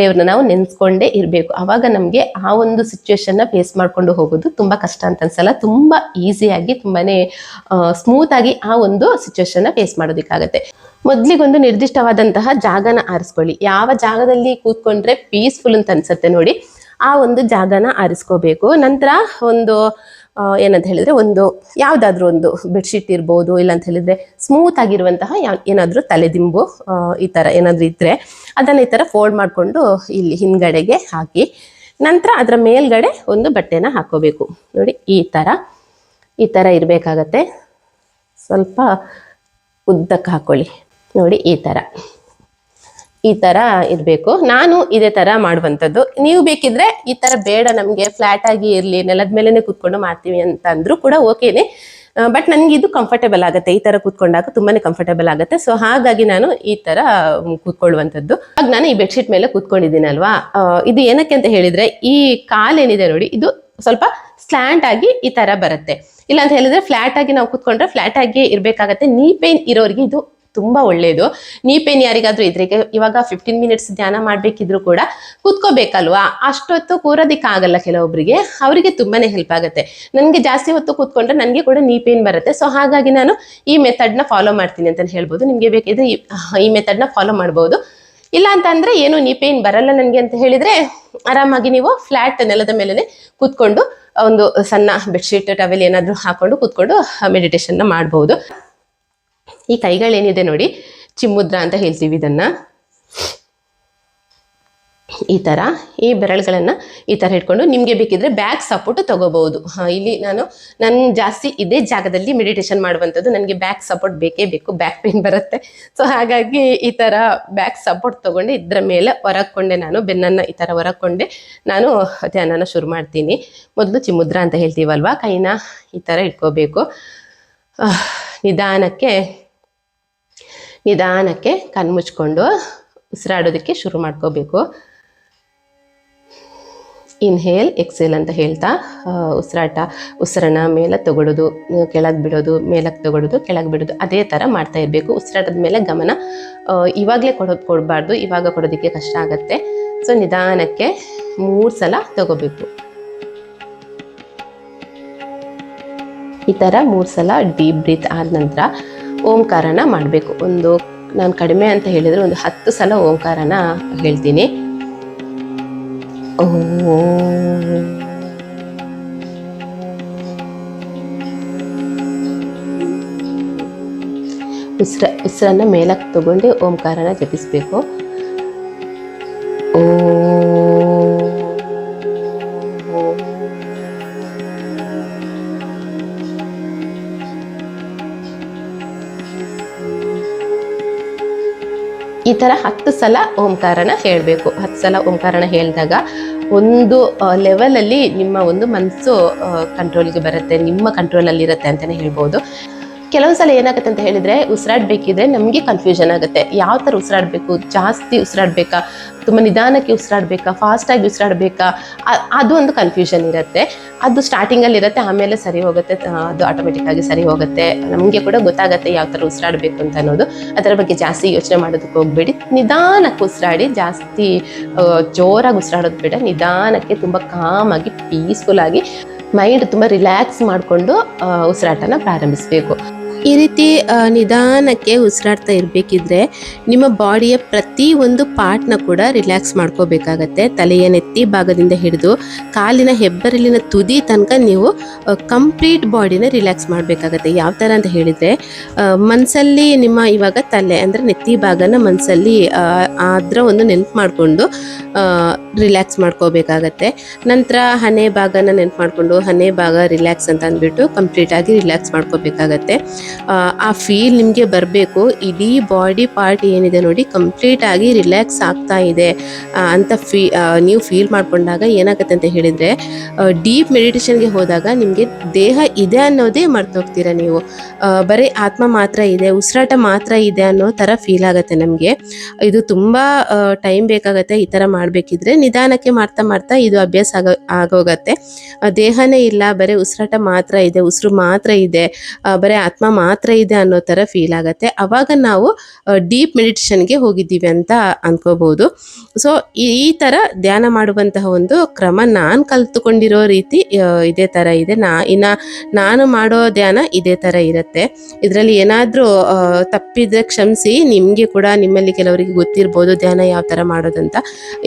ದೇವ್ರನ್ನ ನಾವು ನೆನ್ಸ್ಕೊಂಡೇ ಇರ್ಬೇಕು. ಅವಾಗ ನಮ್ಗೆ ಆ ಒಂದು ಸಿಚುವೇಶನ್ ನ ಫೇಸ್ ಮಾಡ್ಕೊಂಡು ಹೋಗೋದು ತುಂಬಾ ಕಷ್ಟ ಅಂತ ಅನ್ಸಲ್ಲ. ತುಂಬಾ ಈಸಿಯಾಗಿ, ತುಂಬಾನೇ ಸ್ಮೂತ್ ಆಗಿ ಆ ಒಂದು ಸಿಚುವೇಶನ್ ನ ಫೇಸ್ ಮಾಡೋದಿಕ್ಕಾಗತ್ತೆ. ಮೊದ್ಲಿಗೊಂದು ನಿರ್ದಿಷ್ಟವಾದಂತಹ ಜಾಗನ ಆರಿಸ್ಕೊಳ್ಳಿ. ಯಾವ ಜಾಗದಲ್ಲಿ ಕೂತ್ಕೊಂಡ್ರೆ ಪೀಸ್ಫುಲ್ ಅಂತ ಅನ್ಸುತ್ತೆ ನೋಡಿ, ಆ ಒಂದು ಜಾಗನ ಆರಿಸ್ಕೋಬೇಕು. ನಂತರ ಒಂದು ಏನಂತ ಹೇಳಿದ್ರೆ, ಒಂದು ಯಾವ್ದಾದ್ರು ಒಂದು ಬೆಡ್ಶೀಟ್ ಇರ್ಬೋದು, ಇಲ್ಲ ಅಂತ ಹೇಳಿದ್ರೆ ಸ್ಮೂತ್ ಆಗಿರುವಂತಹ ಏನಾದ್ರೂ ತಲೆದಿಂಬು ಈ ತರ ಏನಾದ್ರೂ ಇದ್ರೆ ಅದನ್ನ ಈ ತರ ಫೋಲ್ಡ್ ಮಾಡ್ಕೊಂಡು ಇಲ್ಲಿ ಹಿಂದ್ಗಡೆಗೆ ಹಾಕಿ, ನಂತರ ಅದರ ಮೇಲ್ಗಡೆ ಒಂದು ಬಟ್ಟೆನ ಹಾಕೋಬೇಕು ನೋಡಿ. ಈ ತರ ಇರ್ಬೇಕಾಗತ್ತೆ. ಸ್ವಲ್ಪ ಉದ್ದಕ್ಕೆ ಹಾಕೊಳ್ಳಿ ನೋಡಿ, ಈ ತರ ಇರ್ಬೇಕು. ನಾನು ಇದೇ ತರ ಮಾಡುವಂಥದ್ದು. ನೀವು ಬೇಕಿದ್ರೆ ಈ ತರ ಬೇಡ, ನಮ್ಗೆ ಫ್ಲಾಟ್ ಆಗಿ ಇರ್ಲಿ, ನೆಲದ ಮೇಲೆನೆ ಕೂತ್ಕೊಂಡು ಮಾಡ್ತೀವಿ ಅಂತ ಅಂದ್ರೂ ಕೂಡ ಓಕೆನೆ. ಬಟ್ ನನ್ಗೆ ಇದು ಕಂಫರ್ಟೇಬಲ್ ಆಗುತ್ತೆ, ಈ ತರ ಕೂತ್ಕೊಂಡಾಗ ತುಂಬಾನೇ ಕಂಫರ್ಟೇಬಲ್ ಆಗುತ್ತೆ. ಸೊ ಹಾಗಾಗಿ ನಾನು ಈ ತರ ಕೂತ್ಕೊಳ್ಳುವಂಥದ್ದು. ಆಗ ನಾನು ಈ ಬೆಡ್ಶೀಟ್ ಮೇಲೆ ಕೂತ್ಕೊಂಡಿದ್ದೀನಿ ಅಲ್ವಾ. ಇದು ಏನಕ್ಕೆ ಅಂತ ಹೇಳಿದ್ರೆ, ಈ ಕಾಲೇನಿದೆ ನೋಡಿ, ಇದು ಸ್ವಲ್ಪ ಸ್ಲ್ಯಾಂಟ್ ಆಗಿ ಈ ತರ ಬರುತ್ತೆ. ಇಲ್ಲ ಅಂತ ಹೇಳಿದ್ರೆ ಫ್ಲಾಟ್ ಆಗಿ ನಾವು ಕೂತ್ಕೊಂಡ್ರೆ ಫ್ಲಾಟ್ ಆಗಿ ಇರ್ಬೇಕಾಗತ್ತೆ. ನೀ ಪೇನ್ ಇರೋರಿಗೆ ಇದು ತುಂಬಾ ಒಳ್ಳೇದು. ನೀ ಪೇನ್ ಯಾರಿಗಾದ್ರೂ ಇದ್ರೆ, ಇವಾಗ 15 ಮಿನಿಟ್ಸ್ ಧ್ಯಾನ ಮಾಡ್ಬೇಕಿದ್ರು ಕೂಡ ಕೂತ್ಕೋಬೇಕಲ್ವಾ, ಅಷ್ಟೊತ್ತು ಕೂರೋದಿಕ್ಕಾಗಲ್ಲ ಕೆಲವೊಬ್ರಿಗೆ, ಅವರಿಗೆ ತುಂಬಾನೇ ಹೆಲ್ಪ್ ಆಗುತ್ತೆ. ನನ್ಗೆ ಜಾಸ್ತಿ ಹೊತ್ತು ಕೂತ್ಕೊಂಡ್ರೆ ನನಗೆ ಕೂಡ ನೀ ಪೇನ್ ಬರುತ್ತೆ. ಸೊ ಹಾಗಾಗಿ ನಾನು ಈ ಮೆಥಡ್ನ ಫಾಲೋ ಮಾಡ್ತೀನಿ ಅಂತ ಹೇಳ್ಬೋದು. ನಿಮ್ಗೆ ಬೇಕಿದ್ರೆ ಈ ಮೆಥಡ್ನ ಫಾಲೋ ಮಾಡ್ಬೋದು. ಇಲ್ಲ ಅಂತ ಅಂದ್ರೆ ಏನು ನೀ ಪೇನ್ ಬರಲ್ಲ ನನಗೆ ಅಂತ ಹೇಳಿದ್ರೆ, ಆರಾಮಾಗಿ ನೀವು ಫ್ಲಾಟ್ ನೆಲದ ಮೇಲೆ ಕೂತ್ಕೊಂಡು ಒಂದು ಸಣ್ಣ ಬೆಡ್ಶೀಟ್, ಟವೆಲ್ ಏನಾದ್ರೂ ಹಾಕೊಂಡು ಕೂತ್ಕೊಂಡು ಮೆಡಿಟೇಷನ್ ನ ಮಾಡ್ಬೋದು. ಈ ಕೈಗಳೇನಿದೆ ನೋಡಿ, ಚಿಮ್ಮುದ್ರ ಅಂತ ಹೇಳ್ತೀವಿ ಇದನ್ನ. ಈ ಥರ ಈ ಬೆರಳುಗಳನ್ನು ಈ ಥರ ಇಟ್ಕೊಂಡು ನಿಮಗೆ ಬೇಕಿದ್ರೆ ಬ್ಯಾಕ್ ಸಪೋರ್ಟ್ ತಗೋಬಹುದು. ಇಲ್ಲಿ ನಾನು ಜಾಸ್ತಿ ಇದೇ ಜಾಗದಲ್ಲಿ ಮೆಡಿಟೇಷನ್ ಮಾಡುವಂಥದ್ದು. ನನಗೆ ಬ್ಯಾಕ್ ಸಪೋರ್ಟ್ ಬೇಕೇ ಬೇಕು, ಬ್ಯಾಕ್ ಪೇನ್ ಬರುತ್ತೆ. ಸೊ ಹಾಗಾಗಿ ಈ ಥರ ಬ್ಯಾಕ್ ಸಪೋರ್ಟ್ ತಗೊಂಡು ಇದರ ಮೇಲೆ ಹೊರಕೊಂಡೆ, ನಾನು ಬೆನ್ನನ್ನು ಈ ಥರ ಹೊರಕೊಂಡೆ ನಾನು ಧ್ಯಾನನ ಶುರು ಮಾಡ್ತೀನಿ. ಮೊದಲು ಚಿಮ್ಮುದ್ರ ಅಂತ ಹೇಳ್ತೀವಲ್ವಾ, ಕೈನ ಈ ಥರ ಇಟ್ಕೋಬೇಕು. ನಿಧಾನಕ್ಕೆ ಕಣ್ಮುಚ್ಕೊಂಡು ಉಸಿರಾಡೋದಕ್ಕೆ ಶುರು ಮಾಡ್ಕೋಬೇಕು. ಇನ್ಹೇಲ್ ಎಕ್ಸೇಲ್ ಅಂತ ಹೇಳ್ತಾ ಉಸಿರನ್ನ ಮೇಲೆ ತಗೊಳ್ಳೋದು, ಕೆಳಗೆ ಬಿಡೋದು, ಮೇಲಕ್ಕೆ ತಗೊಳ್ಳೋದು, ಕೆಳಗೆ ಬಿಡೋದು, ಅದೇ ಥರ ಮಾಡ್ತಾ ಇರಬೇಕು. ಉಸಿರಾಟದ ಮೇಲೆ ಗಮನ ಇವಾಗಲೇ ಕೊಡಬಾರ್ದು, ಇವಾಗ ಕೊಡೋದಕ್ಕೆ ಕಷ್ಟ ಆಗುತ್ತೆ. ಸೊ ನಿಧಾನಕ್ಕೆ 3 ಸಲ ತಗೋಬೇಕು. ಈ ಥರ 3 ಸಲ ಡೀಪ್ ಬ್ರೀತ್ ಆದ ನಂತರ ಓಂಕಾರನ ಮಾಡಬೇಕು. ನಾನು ಕಡಿಮೆ ಅಂತ ಹೇಳಿದರೆ 10 ಸಲ ಓಂಕಾರನ ಹೇಳ್ತೀನಿ. ಉಸಿರನ್ನ ಮೇಲಕ್ಕೆ ತಗೊಂಡು ಓಂಕಾರನ ಜಪಿಸಬೇಕು. ಈ ಥರ 10 ಸಲ ಓಂಕಾರನ ಹೇಳಬೇಕು. 10 ಸಲ ಓಂಕಾರನ ಹೇಳಿದಾಗ ಒಂದು ಲೆವೆಲಲ್ಲಿ ನಿಮ್ಮ ಒಂದು ಮನಸ್ಸು ಕಂಟ್ರೋಲ್ಗೆ ಬರುತ್ತೆ, ನಿಮ್ಮ ಕಂಟ್ರೋಲಲ್ಲಿ ಇರುತ್ತೆ ಅಂತಲೇ ಹೇಳ್ಬೋದು. ಕೆಲವು ಸಲ ಏನಾಗುತ್ತೆ ಅಂತ ಹೇಳಿದರೆ, ಉಸಿರಾಡಬೇಕಿದ್ರೆ ನಮಗೆ ಕನ್ಫ್ಯೂಷನ್ ಆಗುತ್ತೆ. ಯಾವ ಥರ ಉಸಿರಾಡಬೇಕು, ಜಾಸ್ತಿ ಉಸಿರಾಡಬೇಕಾ, ತುಂಬ ನಿಧಾನಕ್ಕೆ ಉಸಿರಾಡಬೇಕಾ, ಫಾಸ್ಟಾಗಿ ಉಸಿರಾಡಬೇಕಾ, ಅದು ಒಂದು ಕನ್ಫ್ಯೂಷನ್ ಇರುತ್ತೆ. ಅದು ಸ್ಟಾರ್ಟಿಂಗಲ್ಲಿ ಇರುತ್ತೆ, ಆಮೇಲೆ ಸರಿ ಹೋಗುತ್ತೆ, ಅದು ಆಟೋಮೆಟಿಕ್ಕಾಗಿ ಸರಿ ಹೋಗುತ್ತೆ. ನಮಗೆ ಕೂಡ ಗೊತ್ತಾಗುತ್ತೆ ಯಾವ ಥರ ಉಸಿರಾಡಬೇಕು ಅಂತ ಅನ್ನೋದು. ಅದರ ಬಗ್ಗೆ ಜಾಸ್ತಿ ಯೋಚನೆ ಮಾಡೋದಕ್ಕೆ ಹೋಗಬೇಡಿ, ನಿಧಾನಕ್ಕೆ ಉಸಿರಾಡಿ. ಜಾಸ್ತಿ ಜೋರಾಗಿ ಉಸಿರಾಡೋದು ಬೇಡ, ನಿಧಾನಕ್ಕೆ ತುಂಬ ಕಾಮಾಗಿ ಪೀಸ್ಫುಲ್ಲಾಗಿ ಮೈಂಡ್ ತುಂಬ ರಿಲ್ಯಾಕ್ಸ್ ಮಾಡಿಕೊಂಡು ಉಸಿರಾಟನ ಪ್ರಾರಂಭಿಸಬೇಕು. ಈ ರೀತಿ ನಿಧಾನಕ್ಕೆ ಉಸಿರಾಡ್ತಾ ಇರಬೇಕಿದ್ರೆ ನಿಮ್ಮ ಬಾಡಿಯ ಪ್ರತಿ ಒಂದು ಪಾರ್ಟ್ನ ಕೂಡ ರಿಲ್ಯಾಕ್ಸ್ ಮಾಡ್ಕೋಬೇಕಾಗತ್ತೆ. ತಲೆಯ ನೆತ್ತಿ ಭಾಗದಿಂದ ಹಿಡಿದು ಕಾಲಿನ ಹೆಬ್ಬೆರಳಿನ ತುದಿ ತನಕ ನೀವು ಕಂಪ್ಲೀಟ್ ಬಾಡಿನ ರಿಲ್ಯಾಕ್ಸ್ ಮಾಡಬೇಕಾಗತ್ತೆ. ಯಾವ ಥರ ಅಂತ ಹೇಳಿದರೆ, ಮನಸ್ಸಲ್ಲಿ ನಿಮ್ಮ ಇವಾಗ ತಲೆ ಅಂದರೆ ನೆತ್ತಿ ಭಾಗನ ಮನಸ್ಸಲ್ಲಿ ಅದರ ಒಂದು ನೆನಪು ಮಾಡಿಕೊಂಡು ರಿಲ್ಯಾಕ್ಸ್ ಮಾಡ್ಕೋಬೇಕಾಗತ್ತೆ. ನಂತರ ಹಣೆ ಭಾಗನ ನೆನಪು ಮಾಡಿಕೊಂಡು ಹಣೆ ಭಾಗ ರಿಲ್ಯಾಕ್ಸ್ ಅಂತ ಅಂದ್ಬಿಟ್ಟು ಕಂಪ್ಲೀಟಾಗಿ ರಿಲ್ಯಾಕ್ಸ್ ಮಾಡ್ಕೋಬೇಕಾಗತ್ತೆ. ಆ ಫೀಲ್ ನಿಮಗೆ ಬರಬೇಕು. ಇಡೀ ಬಾಡಿ ಪಾರ್ಟ್ ಏನಿದೆ ನೋಡಿ ಕಂಪ್ಲೀಟಾಗಿ ರಿಲ್ಯಾಕ್ಸ್ ಆಗ್ತಾ ಇದೆ ಅಂತ ನೀವು ಫೀಲ್ ಮಾಡ್ಕೊಂಡಾಗ ಏನಾಗುತ್ತೆ ಅಂತ ಹೇಳಿದರೆ, ಡೀಪ್ ಮೆಡಿಟೇಷನ್ಗೆ ಹೋದಾಗ ನಿಮಗೆ ದೇಹ ಇದೆ ಅನ್ನೋದೇ ಮರ್ತೋಗ್ತೀರ ನೀವು. ಬರೀ ಆತ್ಮ ಮಾತ್ರ ಇದೆ, ಉಸಿರಾಟ ಮಾತ್ರ ಇದೆ ಅನ್ನೋ ಥರ ಫೀಲ್ ಆಗುತ್ತೆ ನಮಗೆ. ಇದು ತುಂಬ ಟೈಮ್ ಬೇಕಾಗುತ್ತೆ ಈ ಥರ ಮಾಡಬೇಕಿದ್ರೆ. ನಿಧಾನಕ್ಕೆ ಮಾಡ್ತಾ ಇದು ಅಭ್ಯಾಸ ಆಗೋಗತ್ತೆ. ದೇಹನೇ ಇಲ್ಲ, ಬರೀ ಉಸಿರಾಟ ಮಾತ್ರ ಇದೆ, ಉಸಿರು ಮಾತ್ರ ಇದೆ, ಬರೀ ಆತ್ಮ ಮಾತ್ರ ಇದೆ ಅನ್ನೋ ಥರ ಫೀಲ್ ಆಗುತ್ತೆ. ಅವಾಗ ನಾವು ಡೀಪ್ ಮೆಡಿಟೇಷನ್ಗೆ ಹೋಗಿದ್ದೀವಿ ಅಂತ ಅನ್ಕೋಬಹುದು. ಸೊ ಈ ಥರ ಧ್ಯಾನ ಮಾಡುವಂತಹ ಒಂದು ಕ್ರಮ ನಾನು ಕಲ್ತುಕೊಂಡಿರೋ ರೀತಿ ಇದೇ ಥರ ಇದೆ. ನಾನು ಮಾಡೋ ಧ್ಯಾನ ಇದೇ ಥರ ಇರುತ್ತೆ. ಇದರಲ್ಲಿ ಏನಾದರೂ ತಪ್ಪಿದ್ರೆ ಕ್ಷಮಿಸಿ. ನಿಮಗೆ ಕೂಡ ನಿಮ್ಮಲ್ಲಿ ಕೆಲವರಿಗೆ ಗೊತ್ತಿರ್ಬೋದು ಧ್ಯಾನ ಯಾವ ಥರ ಮಾಡೋದಂತ.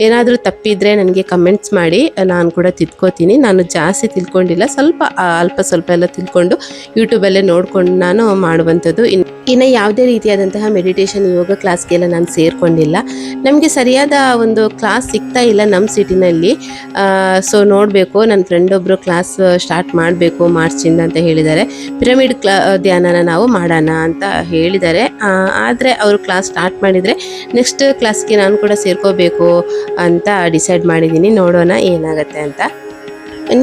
ಏನಾದರೂ ತಪ್ಪಿದ್ರೆ ನನಗೆ ಕಮೆಂಟ್ಸ್ ಮಾಡಿ, ನಾನು ಕೂಡ ತಿಳ್ಕೊತೀನಿ. ನಾನು ಜಾಸ್ತಿ ತಿಳ್ಕೊಂಡಿಲ್ಲ, ಅಲ್ಪ ಸ್ವಲ್ಪ ಎಲ್ಲ ತಿಳ್ಕೊಂಡು ಯೂಟ್ಯೂಬಲ್ಲೇ ನೋಡ್ಕೊಂಡು ನಾನು ಮಾಡುವಂಥದ್ದು. ಇನ್ನು ಯಾವುದೇ ರೀತಿಯಾದಂತಹ ಮೆಡಿಟೇಷನ್ ಯೋಗ ಕ್ಲಾಸ್ಗೆಲ್ಲ ನಾನು ಸೇರ್ಕೊಂಡಿಲ್ಲ. ನಮಗೆ ಸರಿಯಾದ ಒಂದು ಕ್ಲಾಸ್ ಸಿಗ್ತಾ ಇಲ್ಲ ನಮ್ಮ ಸಿಟಿನಲ್ಲಿ. ಸೊ ನೋಡಬೇಕು, ನನ್ನ ಫ್ರೆಂಡ್ ಒಬ್ಬರು ಕ್ಲಾಸ್ ಸ್ಟಾರ್ಟ್ ಮಾಡಬೇಕು ಮಾರ್ಚಿಂದ ಅಂತ ಹೇಳಿದ್ದಾರೆ. ಪಿರಮಿಡ್ ಧ್ಯಾನನ ನಾವು ಮಾಡೋಣ ಅಂತ ಹೇಳಿದ್ದಾರೆ. ಆದರೆ ಅವರು ಕ್ಲಾಸ್ ಸ್ಟಾರ್ಟ್ ಮಾಡಿದರೆ ನೆಕ್ಸ್ಟ್ ಕ್ಲಾಸ್ಗೆ ನಾನು ಕೂಡ ಸೇರ್ಕೋಬೇಕು ಅಂತ ಡಿಸೈಡ್ ಮಾಡಿದ್ದೀನಿ. ನೋಡೋಣ ಏನಾಗುತ್ತೆ ಅಂತ.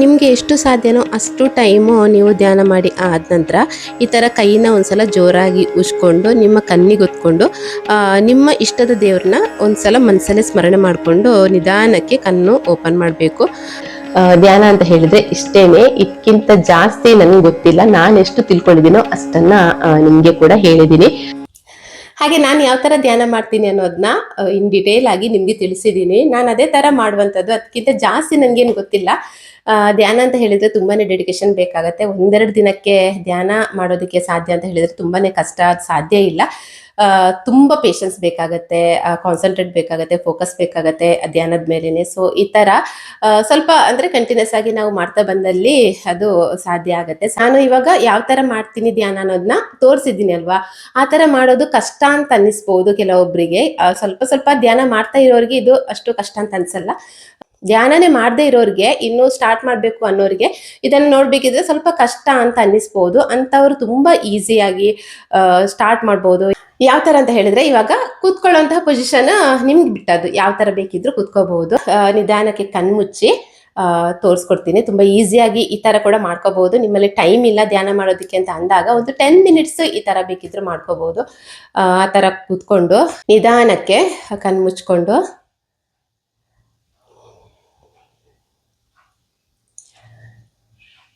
ನಿಮಗೆ ಎಷ್ಟು ಸಾಧ್ಯನೋ ಅಷ್ಟು ಟೈಮು ನೀವು ಧ್ಯಾನ ಮಾಡಿ ಆದ ನಂತರ ಈ ಥರ ಕೈನ ಒಂದ್ಸಲ ಜೋರಾಗಿ ಉಜ್ಕೊಂಡು ನಿಮ್ಮ ಕಣ್ಣಿಗೆ ಹೊತ್ಕೊಂಡು ನಿಮ್ಮ ಇಷ್ಟದ ದೇವ್ರನ್ನ ಒಂದ್ಸಲ ಮನಸ್ಸಲ್ಲೇ ಸ್ಮರಣೆ ಮಾಡಿಕೊಂಡು ನಿಧಾನಕ್ಕೆ ಕಣ್ಣು ಓಪನ್ ಮಾಡಬೇಕು. ಧ್ಯಾನ ಅಂತ ಹೇಳಿದ್ರೆ ಇಷ್ಟೇನೆ, ಇದಕ್ಕಿಂತ ಜಾಸ್ತಿ ನನಗೆ ಗೊತ್ತಿಲ್ಲ. ನಾನು ಎಷ್ಟು ತಿಳ್ಕೊಂಡಿದ್ದೀನೋ ಅಷ್ಟನ್ನ ನಿಮಗೆ ಕೂಡ ಹೇಳಿದ್ದೀನಿ. ಹಾಗೆ ನಾನು ಯಾವ ಥರ ಧ್ಯಾನ ಮಾಡ್ತೀನಿ ಅನ್ನೋದನ್ನ ಇನ್ ಡಿಟೇಲ್ ಆಗಿ ನಿಮಗೆ ತಿಳಿಸಿದ್ದೀನಿ. ನಾನು ಅದೇ ಥರ ಮಾಡುವಂಥದ್ದು, ಅದಕ್ಕಿಂತ ಜಾಸ್ತಿ ನನಗೇನು ಗೊತ್ತಿಲ್ಲ. ಧ್ಯಾನ ಅಂತ ಹೇಳಿದ್ರೆ ತುಂಬಾನೇ ಡೆಡಿಕೇಶನ್ ಬೇಕಾಗತ್ತೆ. ಒಂದೆರಡು ದಿನಕ್ಕೆ ಧ್ಯಾನ ಮಾಡೋದಕ್ಕೆ ಸಾಧ್ಯ ಅಂತ ಹೇಳಿದ್ರೆ ತುಂಬಾನೇ ಕಷ್ಟ, ಅದು ಸಾಧ್ಯ ಇಲ್ಲ. ತುಂಬಾ ಪೇಷನ್ಸ್ ಬೇಕಾಗತ್ತೆ, ಕಾನ್ಸಂಟ್ರೇಟ್ ಬೇಕಾಗತ್ತೆ, ಫೋಕಸ್ ಬೇಕಾಗತ್ತೆ ಧ್ಯಾನದ ಮೇಲೇನೆ. ಸೊ ಈ ತರ ಸ್ವಲ್ಪ ಅಂದ್ರೆ ಕಂಟಿನ್ಯೂಸ್ ಆಗಿ ನಾವು ಮಾಡ್ತಾ ಬಂದಲ್ಲಿ ಅದು ಸಾಧ್ಯ ಆಗತ್ತೆ. ನಾನು ಇವಾಗ ಯಾವ ತರ ಮಾಡ್ತೀನಿ ಧ್ಯಾನ ಅನ್ನೋದನ್ನ ತೋರಿಸಿದ್ದೀನಿ ಅಲ್ವಾ. ಆ ತರ ಮಾಡೋದು ಕಷ್ಟ ಅಂತ ಅನ್ನಿಸ್ಬೋದು ಕೆಲವೊಬ್ಬರಿಗೆ. ಸ್ವಲ್ಪ ಸ್ವಲ್ಪ ಧ್ಯಾನ ಮಾಡ್ತಾ ಇರೋರಿಗೆ ಇದು ಅಷ್ಟು ಕಷ್ಟ ಅಂತ ಅನ್ಸಲ್ಲ. ಧ್ಯಾನನೇ ಮಾಡದೇ ಇರೋರಿಗೆ, ಇನ್ನು ಸ್ಟಾರ್ಟ್ ಮಾಡ್ಬೇಕು ಅನ್ನೋರಿಗೆ ಇದನ್ನ ನೋಡ್ಬೇಕಿದ್ರೆ ಸ್ವಲ್ಪ ಕಷ್ಟ ಅಂತ ಅನ್ನಿಸ್ಬೋದು. ಅಂತವ್ರು ತುಂಬಾ ಈಸಿಯಾಗಿ ಸ್ಟಾರ್ಟ್ ಮಾಡ್ಬೋದು. ಯಾವ ತರ ಅಂತ ಹೇಳಿದ್ರೆ, ಇವಾಗ ಕೂತ್ಕೊಳ್ಳುವಂತಹ ಪೊಸಿಷನ್ ನಿಮ್ಗೆ ಬಿಟ್ಟದ್ದು, ಯಾವ ತರ ಬೇಕಿದ್ರು ಕೂತ್ಕೋಬಹುದು. ನಿಧಾನಕ್ಕೆ ಕಣ್ಮುಚ್ಚಿ ತೋರಿಸ್ಕೊಡ್ತೀನಿ. ತುಂಬಾ ಈಸಿಯಾಗಿ ಈ ತರ ಕೂಡ ಮಾಡ್ಕೋಬಹುದು. ನಿಮ್ಮಲ್ಲಿ ಟೈಮ್ ಇಲ್ಲ ಧ್ಯಾನ ಮಾಡೋದಕ್ಕೆ ಅಂತ ಅಂದಾಗ ಒಂದು 10 ಮಿನಿಟ್ಸ್ ಈ ತರ ಬೇಕಿದ್ರು ಮಾಡ್ಕೋಬಹುದು. ಆ ತರ ಕೂತ್ಕೊಂಡು ನಿಧಾನಕ್ಕೆ ಕಣ್ಮುಚ್ಕೊಂಡು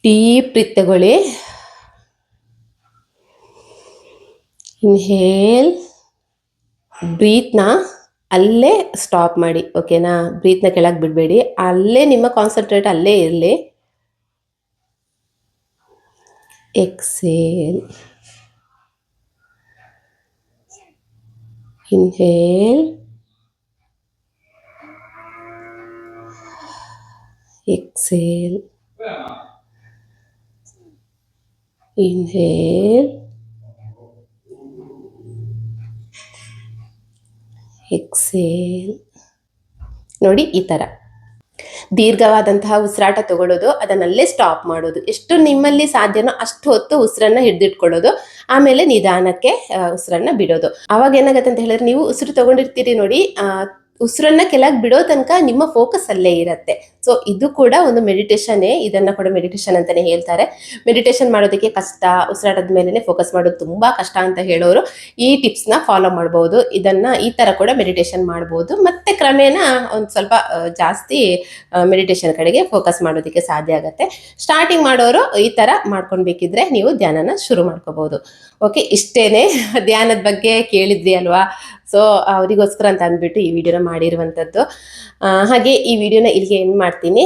ಡೀಪ್ ಬ್ರೀತ್ ತಗೊಳ್ಳಿ. ಇನ್ಹೇಲ್, ಬ್ರೀತ್ನ ಅಲ್ಲೇ ಸ್ಟಾಪ್ ಮಾಡಿ, ಓಕೆನಾ. ಬ್ರೀತ್ನ ಕೆಳಗೆ ಬಿಡಬೇಡಿ, ಅಲ್ಲೇ ನಿಮ್ಮ ಕಾನ್ಸಂಟ್ರೇಟ್ ಅಲ್ಲೇ ಇರಲಿ. Exhale, inhale, exhale, inhale, exhale. ನೋಡಿ, ಈ ತರ ದೀರ್ಘವಾದಂತಹ ಉಸಿರಾಟ ತಗೊಳ್ಳೋದು, ಅದನ್ನಲ್ಲೇ ಸ್ಟಾಪ್ ಮಾಡೋದು. ಎಷ್ಟು ನಿಮ್ಮಲ್ಲಿ ಸಾಧ್ಯನೋ ಅಷ್ಟು ಹೊತ್ತು ಉಸಿರನ್ನ ಹಿಡಿದಿಟ್ಕೊಳ್ಳೋದು, ಆಮೇಲೆ ನಿಧಾನಕ್ಕೆ ಉಸಿರನ್ನ ಬಿಡೋದು. ಅವಾಗ ಏನಾಗತ್ತೆ ಅಂತ ಹೇಳಿದ್ರೆ, ನೀವು ಉಸಿರು ತಗೊಂಡಿರ್ತೀರಿ ನೋಡಿ, ಉಸಿರನ್ನ ಕೆಳಗೆ ಬಿಡೋ ತನಕ ನಿಮ್ಮ ಫೋಕಸ್ ಅಲ್ಲೇ ಇರತ್ತೆ. ಸೊ ಇದು ಕೂಡ ಒಂದು ಮೆಡಿಟೇಷನ್ನೇ. ಇದನ್ನ ಕೂಡ ಮೆಡಿಟೇಷನ್ ಅಂತಾನೆ ಹೇಳ್ತಾರೆ. ಮೆಡಿಟೇಷನ್ ಮಾಡೋದಕ್ಕೆ ಕಷ್ಟ, ಉಸಿರಾಟದ ಮೇಲೆನೆ ಫೋಕಸ್ ಮಾಡೋದು ತುಂಬಾ ಕಷ್ಟ ಅಂತ ಹೇಳೋರು ಈ ಟಿಪ್ಸ್ ನ ಫಾಲೋ ಮಾಡಬಹುದು. ಇದನ್ನ ಈ ತರ ಕೂಡ ಮೆಡಿಟೇಷನ್ ಮಾಡಬಹುದು. ಮತ್ತೆ ಕ್ರಮೇಣ ಒಂದ್ ಸ್ವಲ್ಪ ಜಾಸ್ತಿ ಮೆಡಿಟೇಷನ್ ಕಡೆಗೆ ಫೋಕಸ್ ಮಾಡೋದಕ್ಕೆ ಸಾಧ್ಯ ಆಗತ್ತೆ. ಸ್ಟಾರ್ಟಿಂಗ್ ಮಾಡೋರು ಈ ತರ ಮಾಡ್ಕೊಂಡ್ಬೇಕಿದ್ರೆ ನೀವು ಧ್ಯಾನನ ಶುರು ಮಾಡ್ಕೋಬಹುದು. ಓಕೆ, ಇಷ್ಟೇನೆ. ಧ್ಯಾನದ ಬಗ್ಗೆ ಕೇಳಿದ್ರಿ ಅಲ್ವಾ. ಸೊ ಅವರಿಗೋಸ್ಕರ ಅಂತ ಅಂದ್ಬಿಟ್ಟು ಈ ವಿಡಿಯೋನ ಮಾಡಿರುವಂಥದ್ದು. ಹಾಗೆ ಈ ವಿಡಿಯೋನ ಇಲ್ಲಿಗೆ ಎಂಡ್ ಮಾಡ್ತೀನಿ.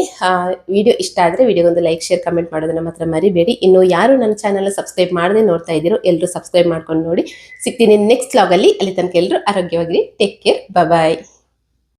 ವಿಡಿಯೋ ಇಷ್ಟ ಆದರೆ ವಿಡಿಯೋಗೊಂದು ಲೈಕ್, ಶೇರ್, ಕಮೆಂಟ್ ಮಾಡೋದನ್ನ ಮಾತ್ರ ಮರಿಬೇಡಿ. ಇನ್ನು ಯಾರು ನನ್ನ ಚಾನಲ್ ಸಬ್ಸ್ಕ್ರೈಬ್ ಮಾಡದೆ ನೋಡ್ತಾ ಇದ್ದೀರೋ ಎಲ್ಲರೂ ಸಬ್ಸ್ಕ್ರೈಬ್ ಮಾಡ್ಕೊಂಡು ನೋಡಿ. ಸಿಗ್ತೀನಿ ನೆಕ್ಸ್ಟ್ ವ್ಲಾಗಲ್ಲಿ. ಅಲ್ಲಿ ತನಕ ಎಲ್ಲರೂ ಆರೋಗ್ಯವಾಗಿರಿ. Take care. ಬಾಯ್.